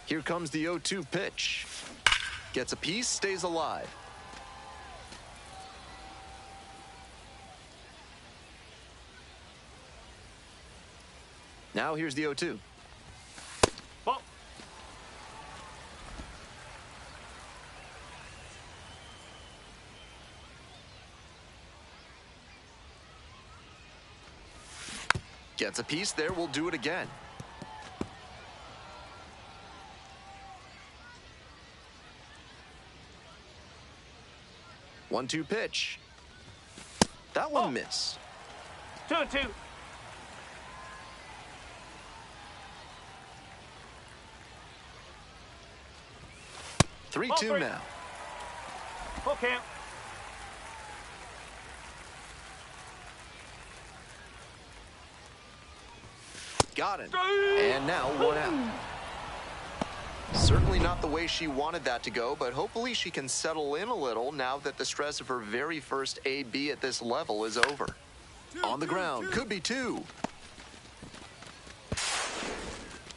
Here comes the 0-2 pitch. Gets a piece, stays alive. Now here's the 0-2. Ball. Gets a piece there, we'll do it again. One-two pitch. That one missed. 2-2. 3-2 now. Full count. Got it. And now 1 out. Certainly not the way she wanted that to go, but hopefully she can settle in a little now that the stress of her very first AB at this level is over. On the ground, could be 2.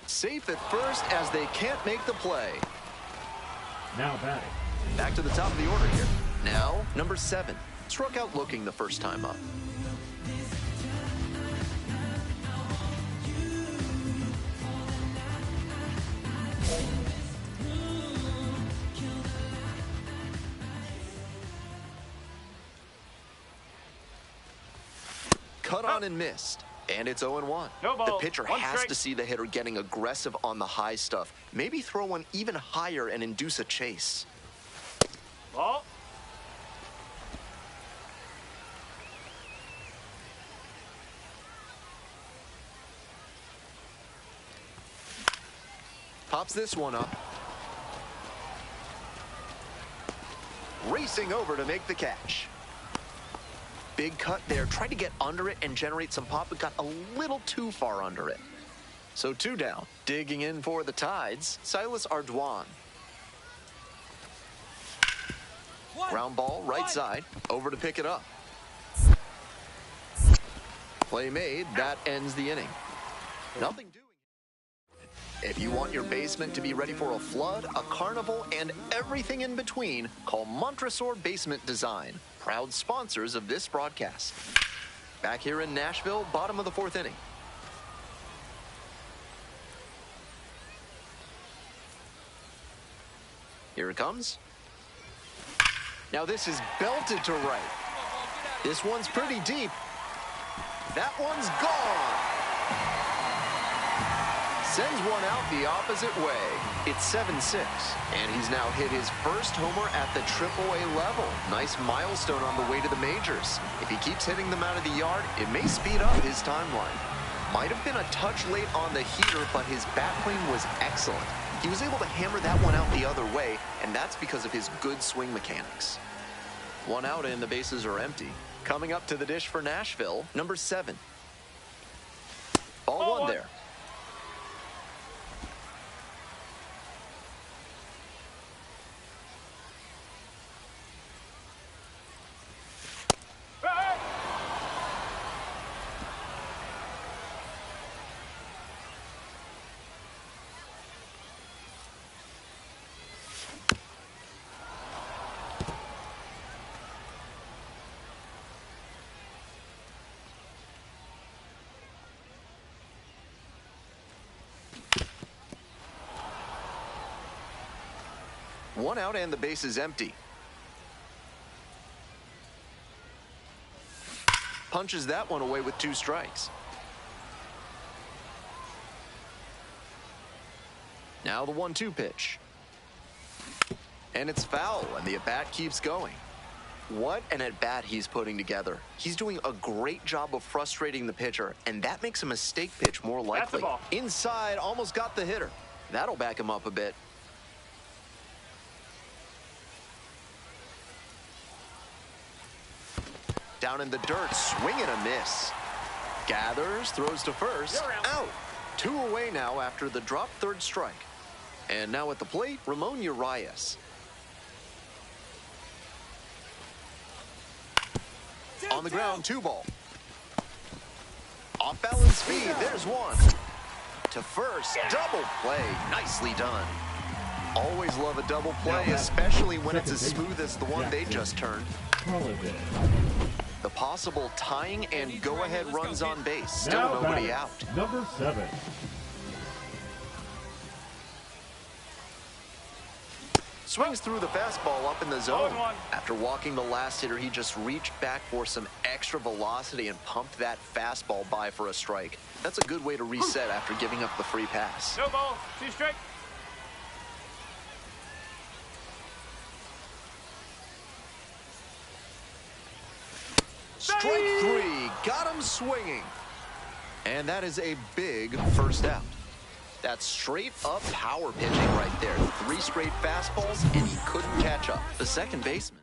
Safe at first as they can't make the play. Now batting. Back to the top of the order here. Now, number 7. Struck out looking the first time up. Cut on and missed. And it's 0-1. No ball. The pitcher One has strike. to see the hitter getting aggressive on the high stuff. Maybe throw one even higher and induce a chase. Ball. Pops this one up. Racing over to make the catch. Big cut there. Tried to get under it and generate some pop, but got a little too far under it. So 2 down. Digging in for the Tides, Silas Ardoin. Ground ball, right side. Over to pick it up. Play made. That ends the inning. Nothing doing. If you want your basement to be ready for a flood, a carnival, and everything in between, call Montresor Basement Design, proud sponsors of this broadcast. Back here in Nashville, bottom of the 4th inning. Here it comes. Now this is belted to right. This one's pretty deep. That one's gone. Sends one out the opposite way. It's 7-6, and he's now hit his first homer at the AAA level. Nice milestone on the way to the majors. If he keeps hitting them out of the yard, it may speed up his timeline. Might have been a touch late on the heater, but his bat plane was excellent. He was able to hammer that one out the other way, and that's because of his good swing mechanics. 1 out and the bases are empty. Coming up to the dish for Nashville, number 7. Ball 1 there. One out and the base is empty. Punches that one away with 2 strikes. Now the 1-2 pitch. And it's foul, and the at-bat keeps going. What an at-bat he's putting together. He's doing a great job of frustrating the pitcher, and that makes a mistake pitch more likely. Inside, almost got the hitter. That'll back him up a bit. Down in the dirt, swing and a miss. Gathers, throws to first, out. 2 away now after the drop 3rd strike. And now at the plate, Ramon Urias. On the ground, 2 ball. Off balance speed, there's one. to first. Double play. Nicely done. Always love a double play, especially when it's as smooth as the one they just turned. The possible tying and go-ahead runs on base. Still nobody out. Number 7. Swings through the fastball up in the zone. After walking the last hitter, he just reached back for some extra velocity and pumped that fastball by for a strike. That's a good way to reset after giving up the free pass. No ball, 2 strike. Strike 3, got him swinging. And that is a big first out. That's straight up power pitching right there. 3 straight fastballs, and he couldn't catch up. The second baseman.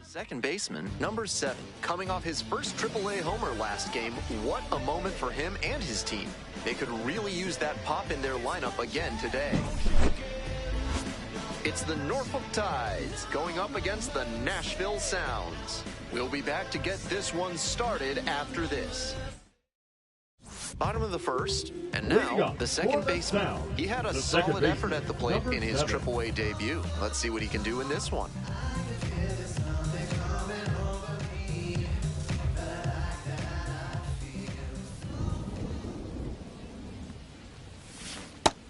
Second baseman, number 7, coming off his first AAA homer last game. What a moment for him and his team. They could really use that pop in their lineup again today. It's the Norfolk Tides going up against the Nashville Sounds. We'll be back to get this one started after this. Bottom of the first, and now the second baseman. He had a solid effort at the plate in his AAA debut. Let's see what he can do in this one.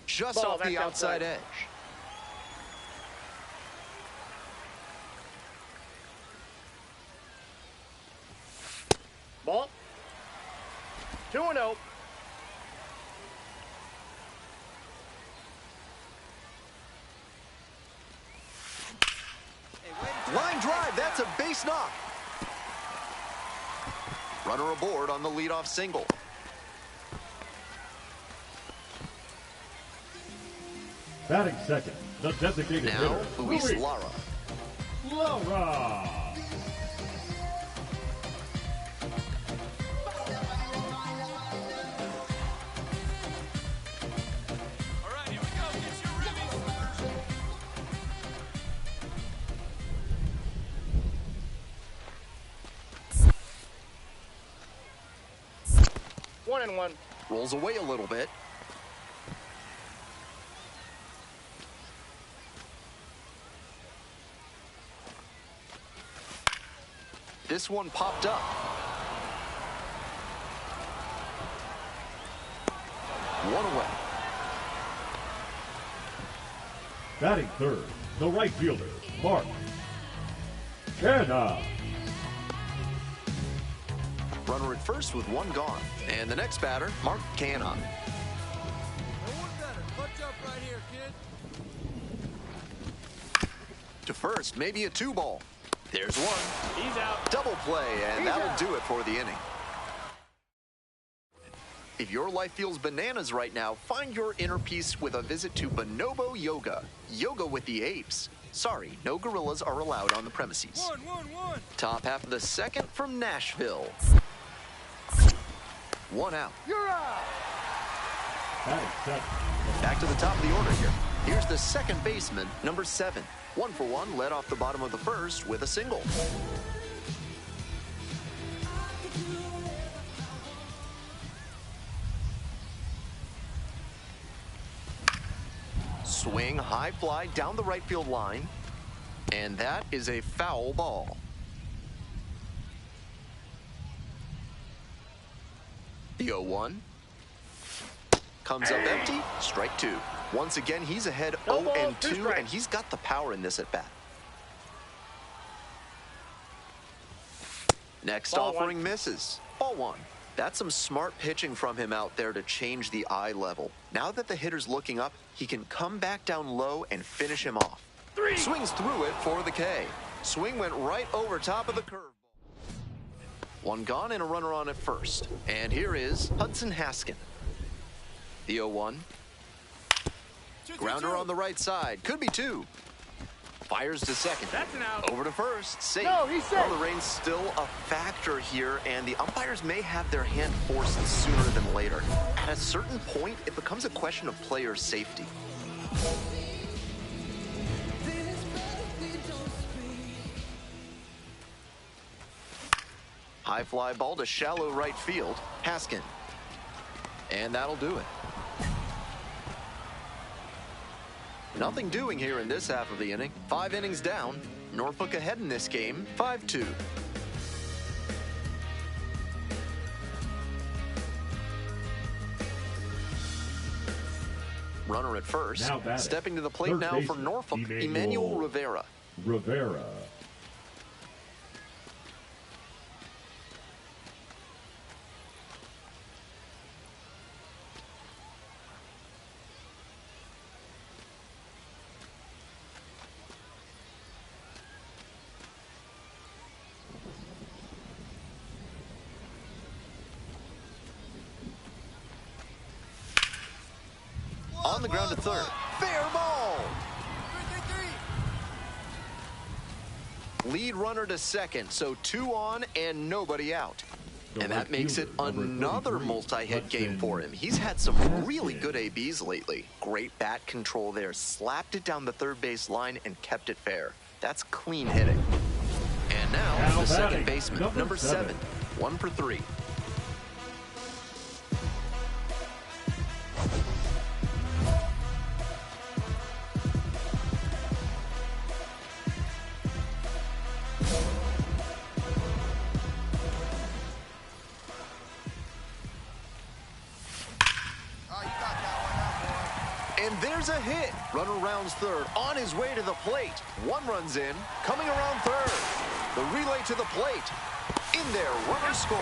Just off the outside edge. Ball. 2-0. Line drive, that's a base knock. Runner aboard on the leadoff single. Batting second, the designated now, hitter, Luis Lara. Lara. 1-1. Rolls away a little bit. This one popped up. One away. Batting third, the right fielder, Mark Canha. Runner at first with one gone. And the next batter, Mark Canha. No one better. Clutch up right here, kid. To first, maybe a 2-ball. There's one. He's out. Double play, and that'll do it for the inning. If your life feels bananas right now, find your inner peace with a visit to Bonobo Yoga. Yoga with the apes. Sorry, no gorillas are allowed on the premises. One. Top half of the second from Nashville. One out. You're out. Batting second, Back to the top of the order here. Here's the second baseman, number 7. 1 for 1, led off the bottom of the first with a single. Swing, high fly down the right field line. And that is a foul ball. The 0-1. Comes up empty, strike 2. Once again, he's ahead No ball, 2 0-2, strikes. and he's got the power in this at bat. Next Ball offering 1. misses. Ball 1. That's some smart pitching from him out there to change the eye level. Now that the hitter's looking up, he can come back down low and finish him off. 3. Swings through it for the K. Swing went right over top of the curve. One gone and a runner on at first. And here is Hudson Haskin. The 0-1. Grounder on the right side. Could be 2. Fires to second. That's an out. Over to first. Safe. No, he's safe. Well, the rain's still a factor here, and the umpires may have their hand forced sooner than later. At a certain point, it becomes a question of player safety. High fly ball to shallow right field. Haskin. And that'll do it. Nothing doing here in this half of the inning. 5 innings down. Norfolk ahead in this game, 5-2. Runner at first. Now batting. Stepping to the plate Third now for baseman, Norfolk, Emmanuel Emmanuel Rivera. Rivera. On the ground to third. Fair ball. 3-3-3. Lead runner to second, so 2 on and nobody out. The And right that makes it fielder, number another 33, multi-hit game Hudson for him. He's had some really Haskin. good ABs lately. Great bat control there. Slapped it down the third base line and kept it fair. That's clean hitting. And now the second batting, baseman, number 7. 1 for 3. Oh, you got that one out, boy. And there's a hit. Runner rounds third, on his way to the plate. One runs in, coming around third. The relay to the plate. In there, runner scores.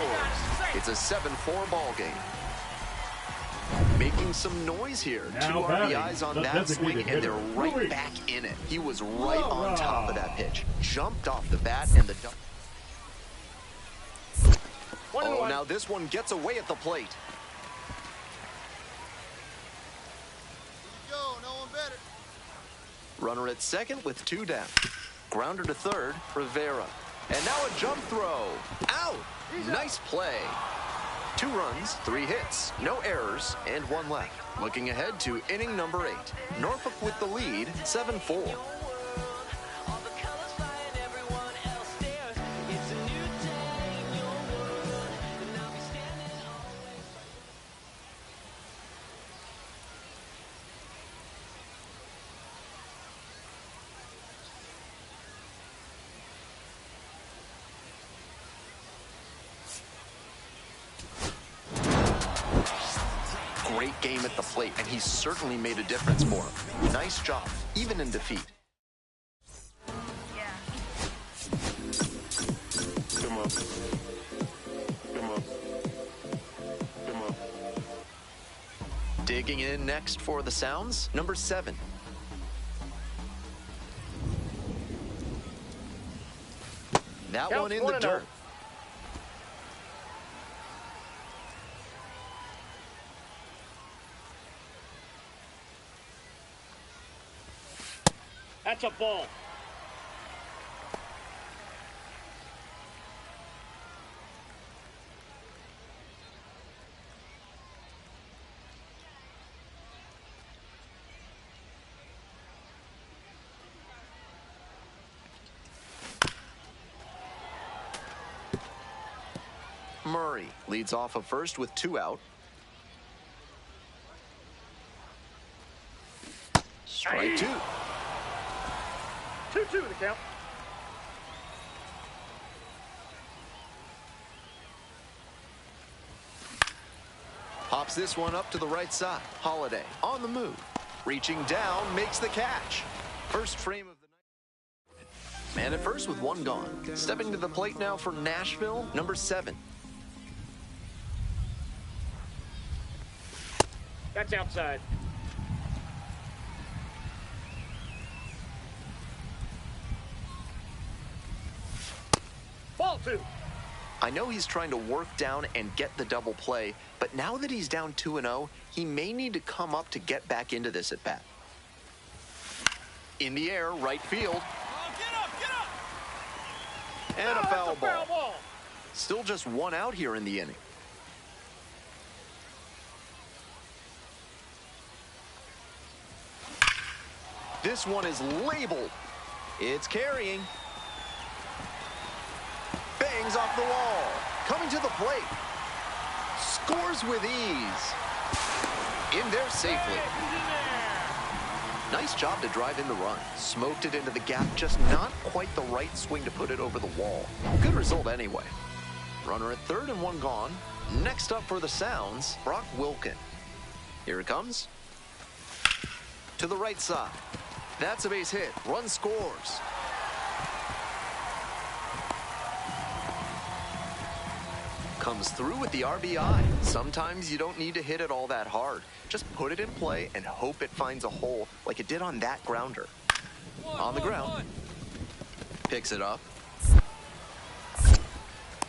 It's a 7-4 ball game. Making some noise here. Now 2 batting, RBIs on the that swing, designated and they're hitter, right Luis back in it. He was right on top of that pitch. Jumped off the bat, and the... 1-1. Oh, now this one gets away at the plate. Here you go. No one better. Runner at second with 2 down. Grounder to third, Rivera. And now a jump throw. Out! Nice play. 2 runs, 3 hits, no errors, and 1 left. Looking ahead to inning number 8. Norfolk with the lead, 7-4. great game at the plate, and he's certainly made a difference for him. Nice job, even in defeat. Come on. Come on. Come on. Digging in next for the Sounds, number 7. That Counts one in the 1-0. dirt. That's a ball. Murray leads off of first with 2 out. Strike 2. 2-2 the count. Pops this one up to the right side. Holiday on the move. Reaching down, makes the catch. First frame of the night. Man at first with 1 gone. Stepping to the plate now for Nashville, number 7. That's outside. Ball 2. I know he's trying to work down and get the double play, but now that he's down 2-0, he may need to come up to get back into this at bat. In the air, right field. Oh, get up! And a That's foul ball. ball. Still just 1 out here in the inning. This one is labeled. It's carrying. Bangs off the wall. Coming to the plate. Scores with ease. In there safely. Nice job to drive in the run. Smoked it into the gap, just not quite the right swing to put it over the wall. Good result anyway. Runner at third and 1 gone. Next up for the Sounds, Brock Wilken. Here it comes. To the right side. That's a base hit. Run scores. Comes through with the RBI. Sometimes you don't need to hit it all that hard. Just put it in play and hope it finds a hole like it did on that grounder. On the ground. Picks it up.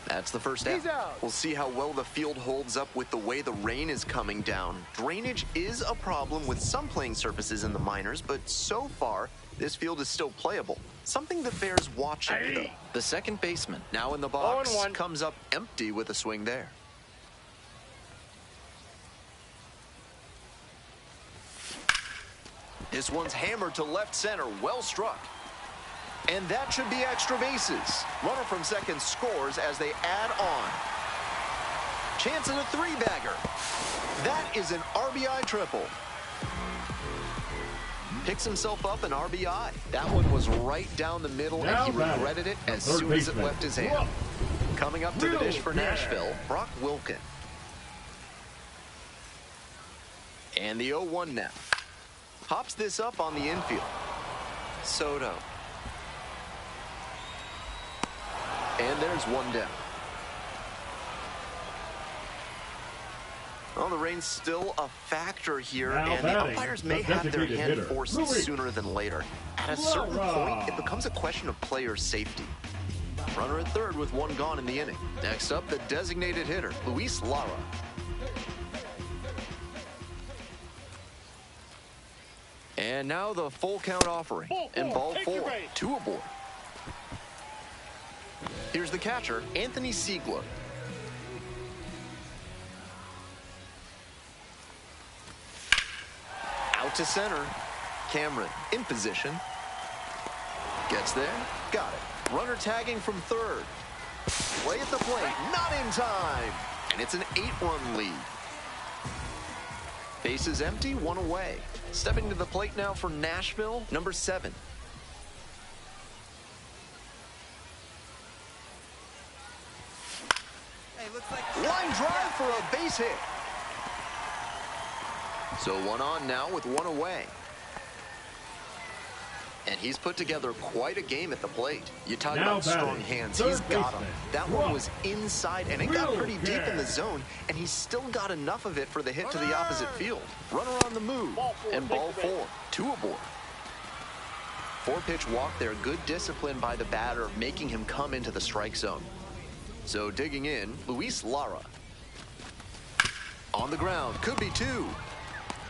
That's the first He's out. out. We'll see how well the field holds up with the way the rain is coming down. Drainage is a problem with some playing surfaces in the minors, but so far, this field is still playable. Something that bears watching, though. The second baseman, now in the box, 0-1. comes up empty with a swing there. This one's hammered to left center, well struck. And that should be extra bases. Runner from second scores as they add on. Chance at a 3-bagger. That is an RBI triple. Picks himself up an RBI. That one was right down the middle, Now and he batting, regretted it the as third soon as it baseman. left his hand. Coming up to the dish for Nashville, Brock Wilken. And the 0-1 now. Pops this up on the infield. Soto. And there's 1 down. Well, the rain's still a factor here, Now and the batting, umpires the may have their designated hand hitter, forced Luis sooner than later. At a certain point, it becomes a question of player safety. Runner at third with 1 gone in the inning. Next up, the designated hitter, Luis Lara. And now the full count offering. Ball And four, ball extra 4, base. 2 aboard. Here's the catcher, Anthony Siegler. Out to center. Cameron in position. Gets there. Got it. Runner tagging from third. Play at the plate. Not in time. And it's an 8-run lead. Bases empty, 1 away. Stepping to the plate now for Nashville, number 7. Hey, looks like Line drive for a base hit. So one on now with one away. And he's put together quite a game at the plate. You talk Now about strong batting, hands. third He's got them. baseman, That Ross. one was inside, and it got Will pretty deep in the Cash. zone, and he's still got enough of it for the hit to the opposite field. Runner on the move, Ball four, and take ball the base. 4. 2 aboard. 4-pitch walk there. Good discipline by the batter, making him come into the strike zone. So digging in, Luis Lara. On the ground, could be 2.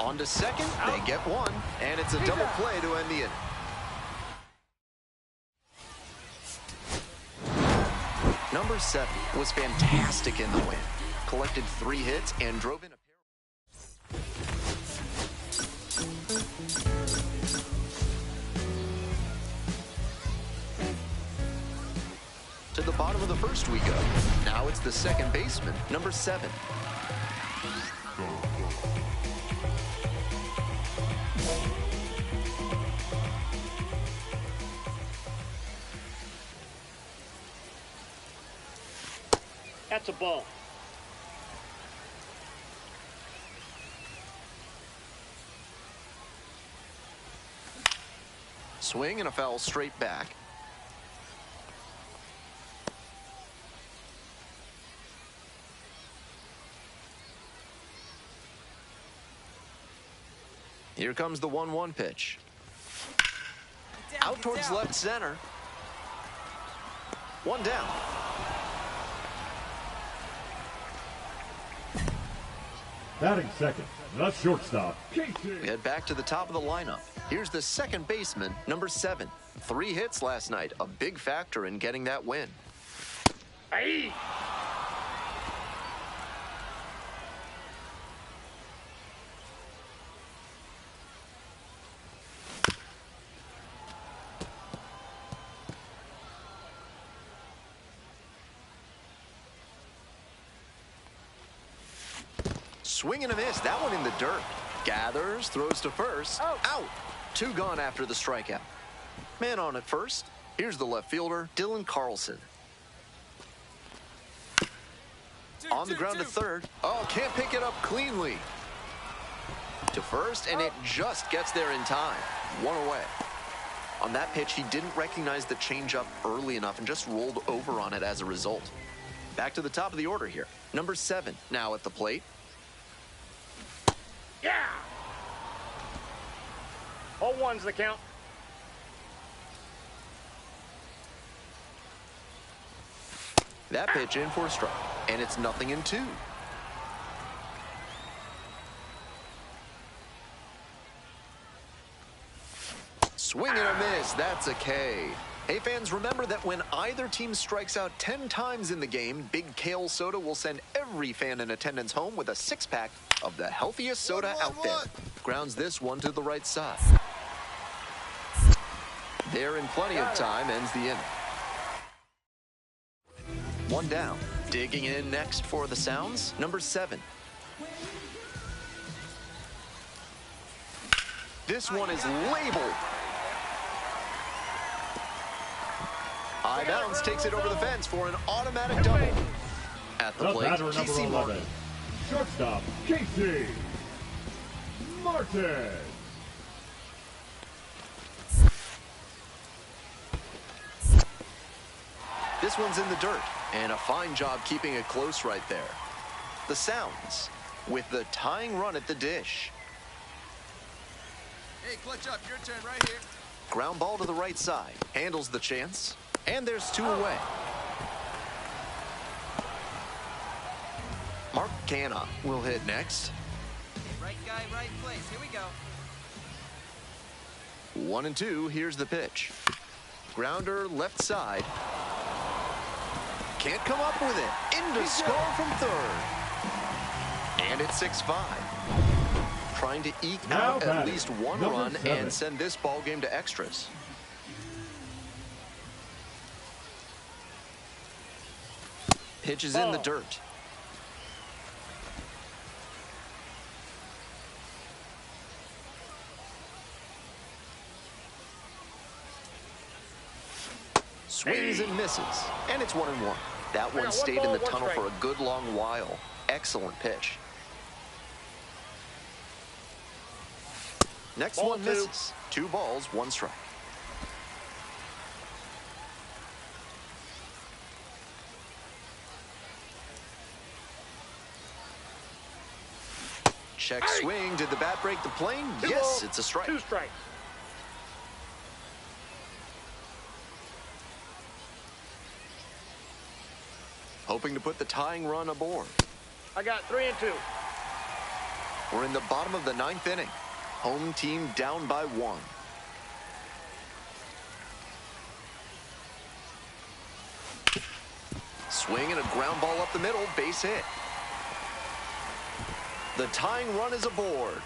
On to second, they get 1, and it's a double play to end the inning. Number 7 was fantastic in the win. Collected 3 hits and drove in a pair. To the bottom of the first we go. Now it's the second baseman, number 7. That's a ball. Swing and a foul straight back. Here comes the 1-1 pitch. Out towards left center. One down. Batting second, the shortstop, Casey. We head back to the top of the lineup. Here's the second baseman, number 7. 3 hits last night, a big factor in getting that win. Aye. Swing and a miss. That one in the dirt. Gathers, throws to first. Out. 2 gone after the strikeout. Man on at first. Here's the left fielder, Dylan Carlson. On the ground to third. Oh, can't pick it up cleanly. To first, and it just gets there in time. 1 away. On that pitch, he didn't recognize the changeup early enough and just rolled over on it as a result. Back to the top of the order here. Number 7 now at the plate. Yeah. 0-1's the count. That pitch in for a strike, and it's 0-2. Swing and a miss. That's a K. Hey, fans, remember that when either team strikes out 10 times in the game, Big Kale Soda will send every fan in attendance home with a 6-pack of the healthiest soda out there. Grounds this one to the right side. There in plenty of time, ends the inning. 1 down. Digging in next for the Sounds, number 7. This one is labeled. High bounce takes it over the fence for an automatic double. At the The plate, batter, number Casey 11, Martin. shortstop, Casey Martin. This one's in the dirt, and a fine job keeping it close right there. The Sounds with the tying run at the dish. Hey, clutch up. Your turn right here. Ground ball to the right side. Handles the chance. And there's 2 away. Mark Canha will hit next. Right guy, right place. Here we go. 1-2. Here's the pitch. Grounder left side. Can't come up with it. In to score from third. And it's 6-5. Trying to eke Now out at batting, least 1 number run 7. and send this ball game to extras. Pitch is in the dirt. Swings and misses, and it's 1-1. That one one stayed in ball, the one tunnel strike. for a good long while. Excellent pitch. Next Ball one two. misses. 2 balls, 1 strike. Check swing. Did the bat break the plane? 2 Yes, balls, it's a strike. 2 strikes. Hoping to put the tying run aboard. I got 3 and 2. We're in the bottom of the 9th inning. Home team down by 1. Swing and a ground ball up the middle, base hit. The tying run is aboard.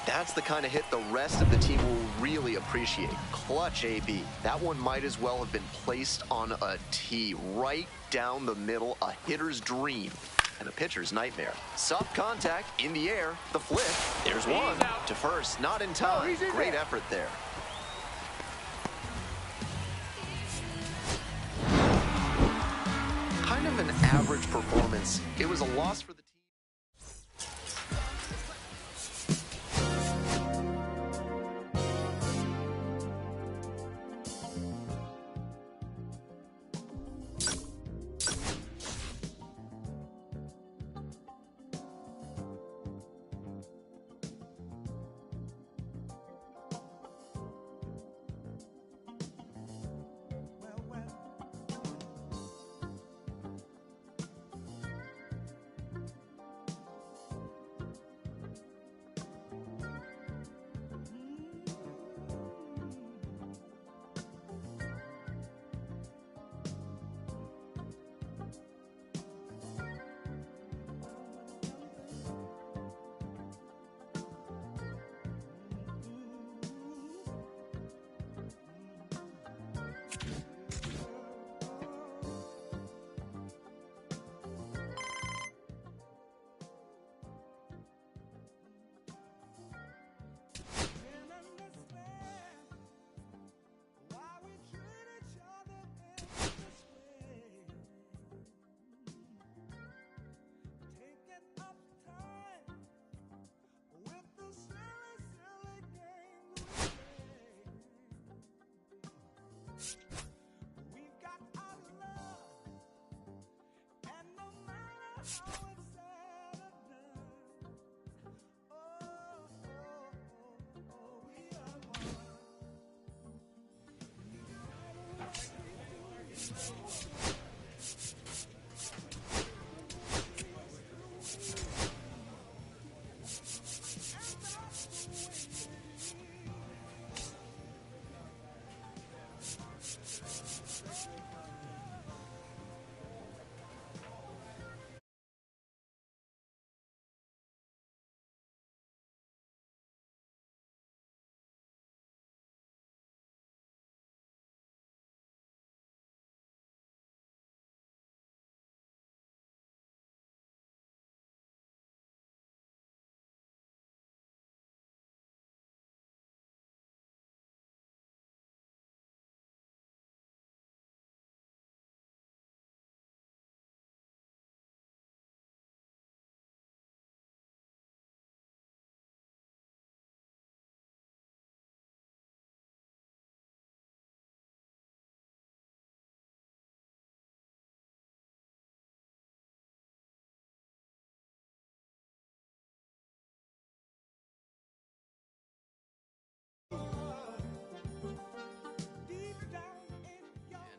That's the kind of hit the rest of the team will really appreciate. Clutch, AB. That one might as well have been placed on a tee right down the middle, a hitter's dream and a pitcher's nightmare. Soft contact in the air, the flip. There's one out. to first, not in time. he's in Great there. effort there. Kind of an average performance. It was a loss for the team.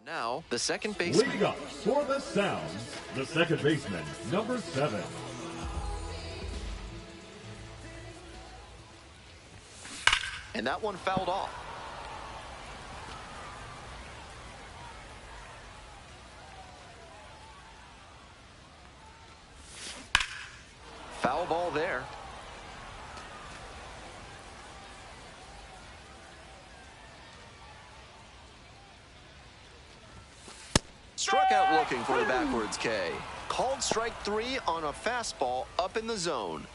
Now, the second baseman. Leading up for the Sounds, the second baseman, number 7. And that one fouled off. Foul ball there. Struck out looking for the backwards K. Called strike 3 on a fastball up in the zone.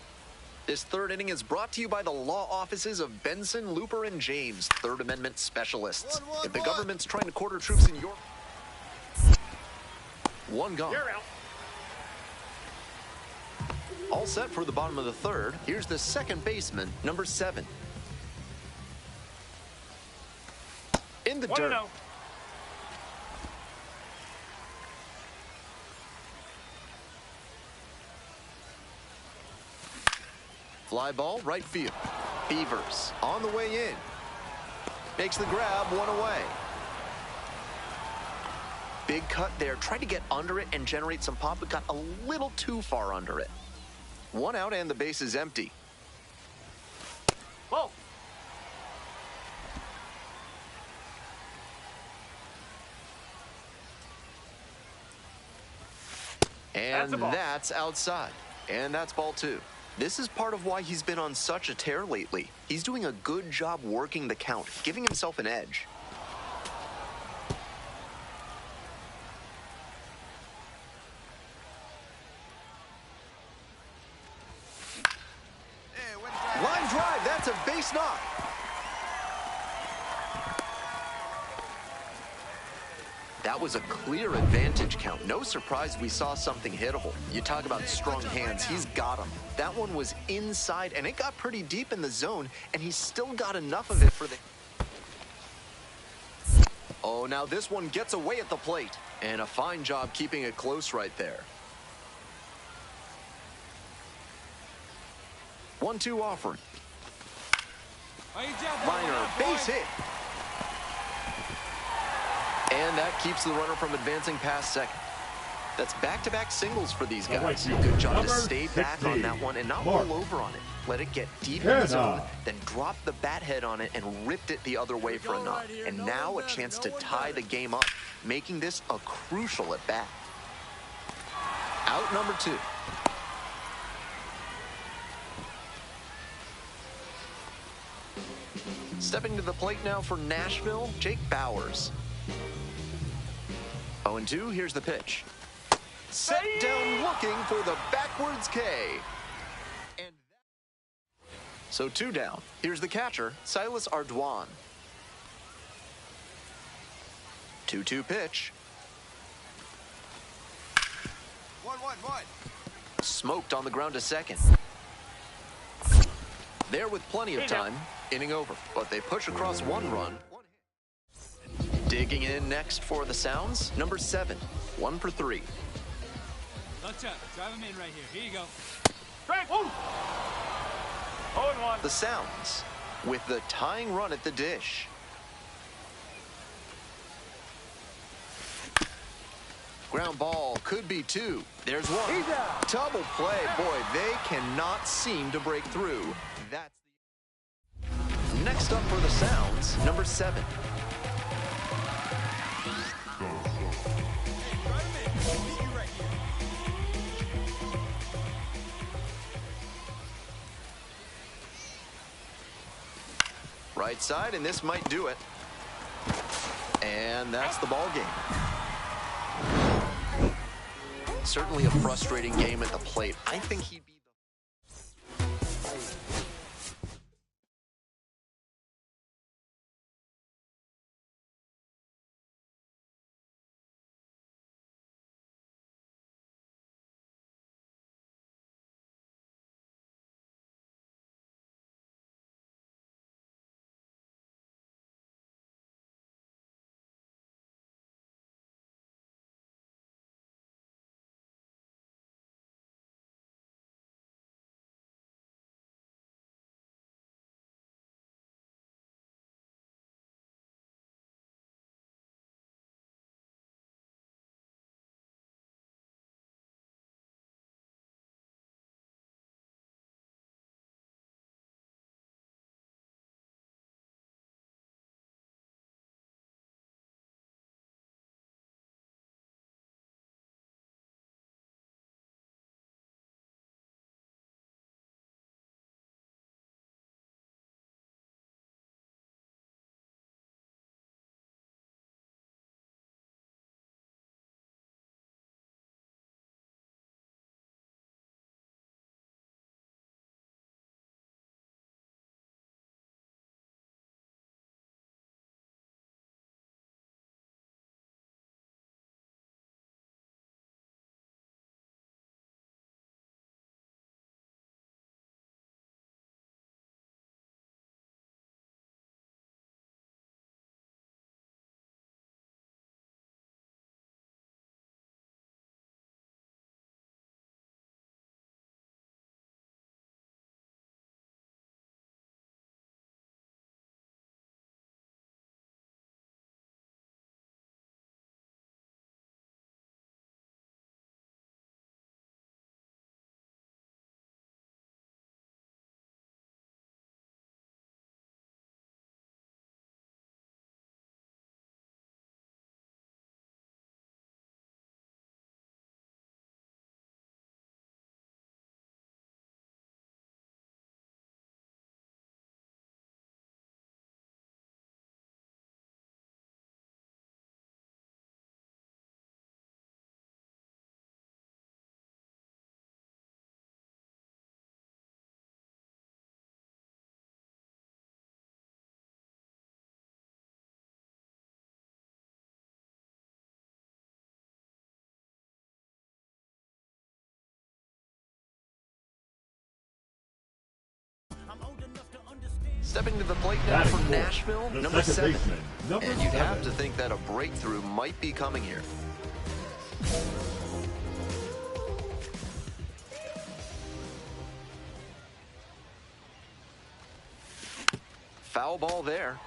This third inning is brought to you by the law offices of Benson, Looper, and James, Third Amendment specialists. If the government's trying to quarter troops in your... One gone. You're out. All set for the bottom of the third. Here's the second baseman, number 7. In the dirt. 1-0. Fly ball, right field. Beavers on the way in. Makes the grab, 1 away. Big cut there. Tried to get under it and generate some pop, but got a little too far under it. 1 out and the base is empty. Whoa. And That's a ball. that's outside. And that's ball 2. This is part of why he's been on such a tear lately. He's doing a good job working the count, giving himself an edge. Line drive, that's a base knock. That was a clear advantage count. No surprise we saw something hittable. You talk about strong hands, he's got them. That one was inside, and it got pretty deep in the zone, and he still got enough of it for the... Oh, now this one gets away at the plate. And a fine job keeping it close right there. 1-2 offering. Liner, base hit. And that keeps the runner from advancing past second. That's back-to-back singles for these guys. Good job to stay back on that one and not roll over on it. Let it get deep in the zone, then drop the bat head on it and ripped it the other way for a knock. And now a chance to tie the game up, making this a crucial at bat. Out number 2. Stepping to the plate now for Nashville, Jake Bauers. 0-2, here's the pitch. Set down looking for the backwards K. And so 2 down. Here's the catcher, Silas Ardoin. 2-2 pitch. 1-1-1. Smoked on the ground to second. There with plenty of time. Inning over, but they push across 1 run. Digging in next for the Sounds, number 7, 1 for 3. Let's drive him in right here. Here you go. Strike. 0-1. The Sounds with the tying run at the dish. Ground ball could be 2. There's 1. Double play. Boy, they cannot seem to break through. That's next up for the Sounds, number 7. Right side, and this might do it. And that's the ball game. Certainly a frustrating game at the plate. I think he'd be Stepping to the plate now Batting for fourth, Nashville, the number second 7. baseman, number And you'd have 7. to think that a breakthrough might be coming here. Foul ball there.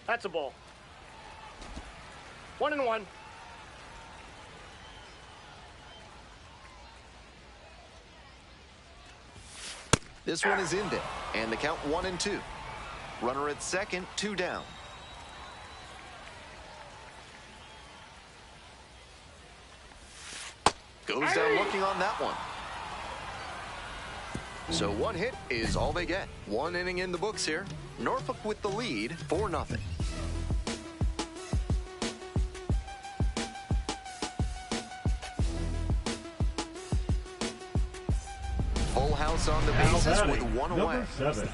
That's a ball. 1-1. This one is in there, and the count 1-2. Runner at second, 2 down. Goes down looking on that one. So 1 hit is all they get. 1 inning in the books here. Norfolk with the lead, 4-0. Full house on the Now bases batting, with 1 away. number 7.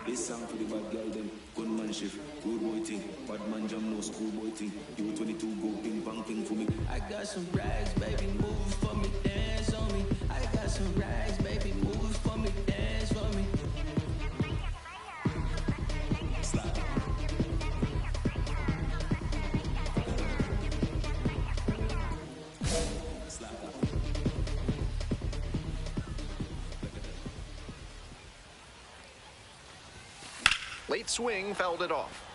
This song for the bad girl them, gunman shift, good boy thing, bad man jam no schoolboy thing. You 22 go ping pong ping for me. I got some rags, baby, move for me, dance on me. I got some rags, baby, move for me, dance for me. Slap. Slap. Late swing fouled it off.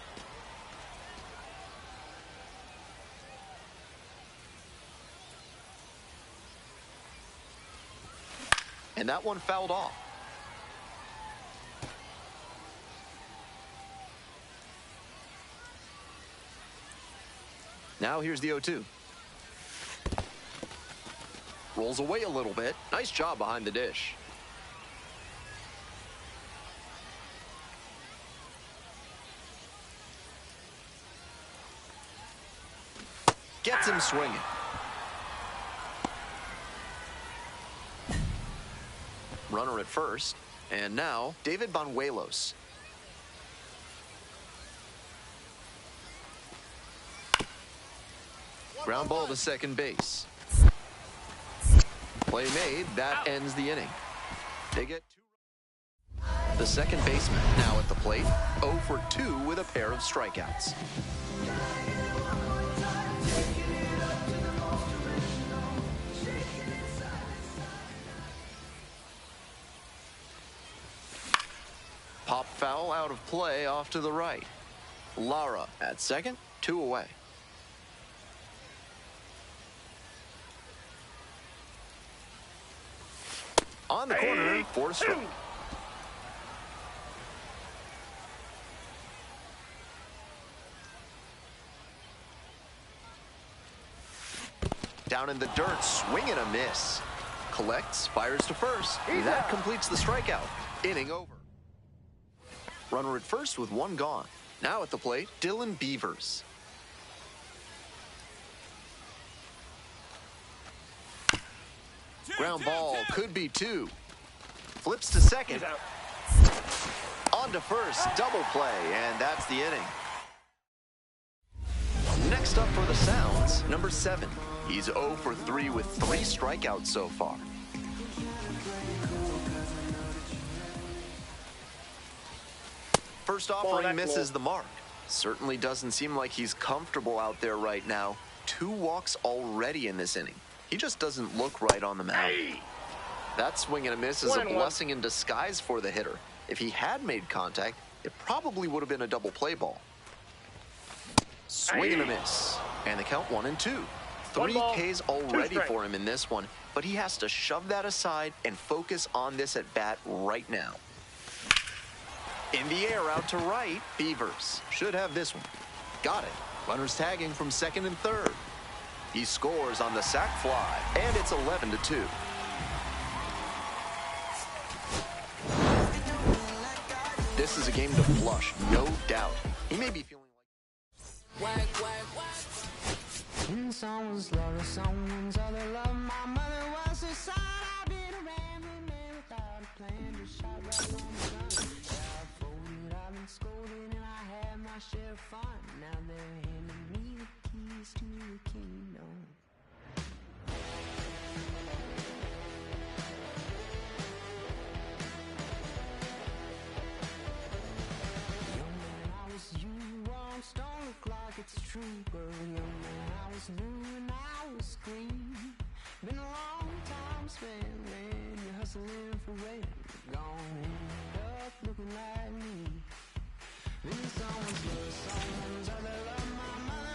And that one fouled off. Now here's the 0-2. Rolls away a little bit. Nice job behind the dish. Gets him swinging. Runner at first. And now, David Banuelos. Ground ball to second base. Play made. That ends the inning. They get 2. The second baseman now at the plate. 0 for 2 with a pair of strikeouts. Pop foul out of play off to the right. Lara at second, 2 away. On the corner, 4 strike. Down in the dirt, swing and a miss. Collects, fires to first. That completes the strikeout. Inning over. Runner at first with 1 gone. Now at the plate, Dylan Beavers. Ground ball could be 2. Flips to second. On to first, double play, and that's the inning. Next up for the Sounds, number 7. He's 0 for 3 with 3 strikeouts so far. First offering misses the mark. Certainly doesn't seem like he's comfortable out there right now. 2 walks already in this inning. He just doesn't look right on the mound. That swing and a miss is a blessing in disguise for the hitter. If he had made contact, it probably would have been a double play ball. Swing and a miss. And the count 1-2. 3 Ks already for him in this one, but he has to shove that aside and focus on this at bat right now. In the air out to right, Beavers should have this one. Got it. Runners tagging from second and third. He scores on the sac fly, and it's 11-2. This is a game to flush, no doubt. He may be feeling like... In someone's love, someone's other love, my mother was inside, I'd be my share of fun. Now they're handing me the keys to the kingdom. Young man, I was you once, don't look like it's true, but young man, I was new and I was green. Been a long time spent when you're hustling for rent. Gone end up looking like me. Been someone's love, someone's other love, my mother.